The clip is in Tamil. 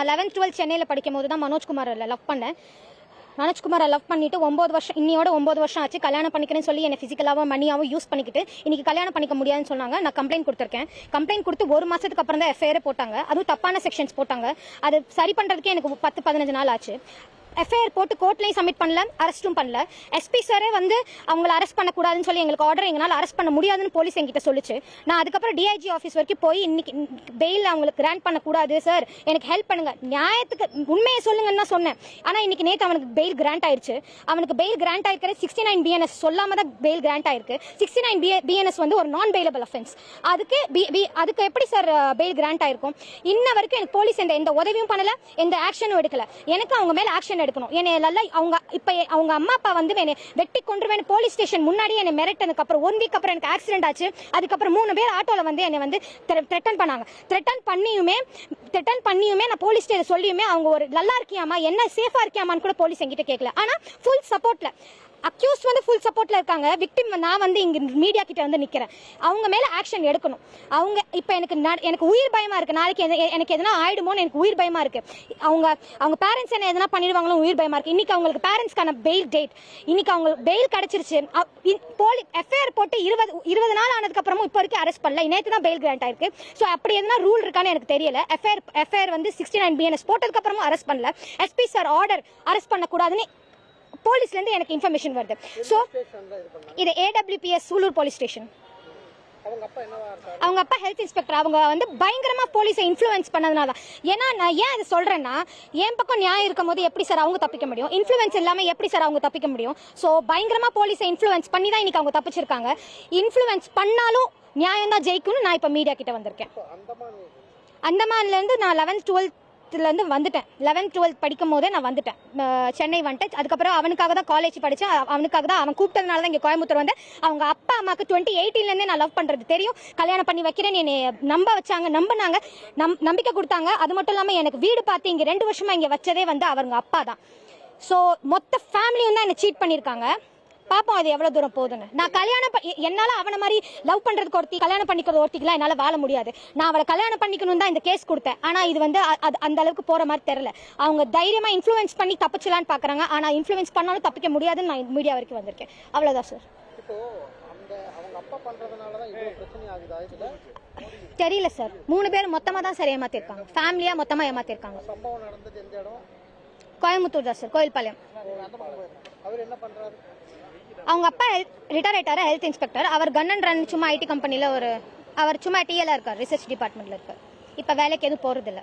11th 12th சென்னையில் படிக்கும் போது தான் மனோஜ்குமார் லவ் பண்ணேன். மனோஜ்குமாரை லவ் பண்ணிட்டு 9 வருஷம், இன்னையோட 9 வருஷம் ஆச்சு. கல்யாணம் பண்ணிக்கிறேன்னு சொல்லி என்னை ஃபிசிக்கலாகவும் மணியாகவும் யூஸ் பண்ணிக்கிட்டு இன்னைக்கு கல்யாணம் பண்ணிக்க முடியாதுன்னு சொன்னாங்க. நான் கம்ப்ளைண்ட் கொடுத்துருக்கேன். கம்ப்ளைண்ட் கொடுத்து 1 மாசத்துக்கு அப்புறம் தான் எஃப்ஐஆர் போட்டாங்க. அதுவும் தப்பான செக்ஷன்ஸ் போட்டாங்க. அது சரி பண்றதுக்கே எனக்கு 10-15 நாள் ஆச்சு. எஃப்ஐஆர் போட்டு கோர்ட்லையும் சப்மிட் பண்ணல, அரெஸ்ட்டும் பண்ணல. எஸ்பி சாரே வந்து அவங்களை அரெஸ்ட் பண்ணக்கூடாதுன்னு சொல்லி எங்களுக்கு ஆர்டர், எங்களால் அரெஸ்ட் பண்ண முடியாதுன்னு போலீஸ் என்கிட்ட சொல்லிச்சு. நான் அதுக்கப்புறம் டிஐஜி ஆஃபீஸ் வரைக்கும் போய் இன்னைக்கு பெயில் அவங்களுக்கு கிராண்ட் பண்ணக்கூடாது சார், எனக்கு ஹெல்ப் பண்ணுங்க, நியாயத்துக்கு உண்மையை சொல்லுங்கன்னு தான் சொன்னேன். ஆனால் இன்னைக்கு நேற்று அவனுக்கு பெயில் கிராண்ட் ஆயிடுச்சு. அவனுக்கு பெயில் கிராண்ட் ஆயிருக்கிற 69 BNS சொல்லாம தான் பெயில் கிராண்ட் ஆயிருக்கு. 69 BNS வந்து ஒரு நான் பெயிலபிள் அஃபென்ஸ். அதுக்கு எப்படி சார் பெயில் கிராண்ட் ஆயிருக்கும்? இன்ன வரைக்கும் எனக்கு போலீஸ் எந்த உதவியும் பண்ணல, எந்த ஆக்ஷனும் எடுக்கல. எனக்கு அவங்க மேல ஆக்ஷன் எடுக்கணும். அவங்க அம்மா அப்பா வந்து வெட்டி கொன்றுவேன் போலீஸ் ஸ்டேஷன் முன்னாடி என்னை மிரட்டதுக்கு அப்புறம் 1 வீக் அப்புறம் எனக்கு ஆக்சிடென்ட் ஆச்சு. அதுக்கப்புறம் 3 பேர் ஆட்டோல வந்து என்னை வந்து த்ரெட்டன் பண்ணாங்க. த்ரெட்டன் பண்ணியுமே நான் போலீஸ் ஸ்டேஷன் சொல்லியுமே அவங்க ஒரு நல்லா இருக்கியாமா, என்ன சேஃபா இருக்கியாமான்னு கூட போலீஸ் என்கிட்ட கேட்கல. ஆனா ஃபுல் சப்போர்ட்ல அக்யூஸ்ட் வந்து ஃபுல் சப்போர்ட்ல இருக்காங்க. விக்டிம் நான் வந்து இங்க மீடியா கிட்ட வந்து நிக்கிறேன். அவங்க மேல ஆக்ஷன் எடுக்கணும். அவங்க இப்ப எனக்கு உயிர் பயமா இருக்கு. நாளைக்கு எனக்கு எதனா ஆயிடுமோன்னு எனக்கு உயிர் பயமா இருக்கு. அவங்க பேரண்ட்ஸ் என்ன எதனா பண்ணிடுவாங்களோ உயிர் பயமா இருக்கு. இன்னைக்கு அவங்களுக்கு பேரண்ட்ஸ்க்கான பெயில் டேட், இன்னைக்கு அவங்களுக்கு பெயில் கிடைச்சிருச்சு. எஃப்ஐஆர் போட்டு 20 நாள் ஆனதுக்கு அப்புறமும் இப்போ வரைக்கும் அரெஸ்ட் பண்ணல. நேற்று தான் பெயில் கிராண்ட் ஆயிருக்கு. ஸோ அப்படி எதனா ரூல் இருக்கான்னு எனக்கு தெரியல. எஃப்ஐஆர் வந்து 69 BNS போட்டதுக்கு அப்புறமும் அரெஸ்ட் பண்ணல. எஸ்பி சார் ஆர்டர் அரெஸ்ட் பண்ணக்கூடாதுன்னு போலீஸ்ல இருந்து எனக்கு இன்ஃபர்மேஷன் வருது. சோ இது AWPS சூலூர் போலீஸ் ஸ்டேஷன். அவங்க அப்பா ஹெல்த் இன்ஸ்பெக்டர். அவங்க வந்து பயங்கரமா போலீஸை இன்ஃப்ளூயன்ஸ் பண்ணதுனால. ஏன்னா நான் ஏன் அதை சொல்றேன்னா, என் பக்கம் நியாயம் இருக்கும் போது எப்படி சார் அவங்க தப்பிக்க முடியும்? இன்ஃப்ளூயன்ஸ் இல்லாம எப்படி சார் அவங்க தப்பிக்க முடியும்? சோ பயங்கரமா போலீஸை இன்ஃப்ளூயன்ஸ் பண்ணி தான் இன்னைக்கு அவங்க தப்பிச்சிருக்காங்க. இன்ஃப்ளூயன்ஸ் பண்ணாலும் நியாயம் தான் ஜெயிக்கும்னு நான் இப்ப மீடியா கிட்ட வந்திருக்கேன். அந்தமான்ல இருந்து நான் 11th 12th வந்துட்டேன். 11th 12th படிக்கும் போதே நான் வந்துட்டேன், சென்னை வந்துட்டேன். அதுக்கப்புறம் அவனுக்காக தான் காலேஜ் படித்தேன். அவனுக்காக தான் அவன் கூப்பிட்டதுனால தான் இங்கே கோயம்புத்தூர் வந்தேன். அவங்க அப்பா அம்மாவுக்கு 2018 நான் லவ் பண்ணுறது தெரியும். கல்யாணம் பண்ணி வைக்கிறேன்னு என்னை நம்ப வச்சாங்க, நம்பினாங்க, நம்பிக்கை கொடுத்தாங்க. அது மட்டும் இல்லாமல் எனக்கு வீடு பார்த்து இங்கே 2 வருஷமா இங்கே வச்சதே வந்து அவங்க அப்பா தான். ஸோ மொத்த ஃபேமிலியும் தான் என்னை சீட் பண்ணியிருக்காங்க. பாப்போம் அது எவ்வளவு தூரம் போகுதுன்னு. நான் என்னால அவனை மாதிரி லவ் பண்றதுக்கு ஒருத்தி, கல்யாணம் பண்ணிக்கிறது ஒருத்திக்கலாம் என்னால வாழ முடியாது. நான் அவளை கல்யாணம் பண்ணிக்கணும் தான் இந்த கேஸ் கொடுத்தேன். ஆனா இது வந்து அந்த அளவுக்கு போற மாதிரி தெரியல. அவங்க தைரியமா இன்ஃப்ளூயன்ஸ் பண்ணி தப்பிச்சலான்னு பாக்குறாங்க. ஆனா இன்ஃப்ளூயன்ஸ் பண்ணாலும் தப்பிக்க முடியாதுன்னு நான் மீடியா வரைக்கும் வந்திருக்கேன். அவ்வளவுதான் சார். தெரியல சார். 3 பேர் மொத்தமா தான் சார் ஏமாத்திருக்காங்க. ஃபேமிலியா மொத்தமா ஏமாத்திருக்காங்க. கோயம்புத்தூர் தான் சார், கோயில்பாளையம். அவங்க அப்பா ரிட்டையர் ஆயிட்டாரு, ஹெல்த் இன்ஸ்பெக்டர். அவர் கன் அண்ட் ரன் சும்மா IT கம்பெனில அவர் சும்மா TL இருக்கார், ரிசர்ச் டிபார்ட்மெண்ட்ல இருக்கார். இப்ப வேலைக்கு எதுவும் போறது இல்லை.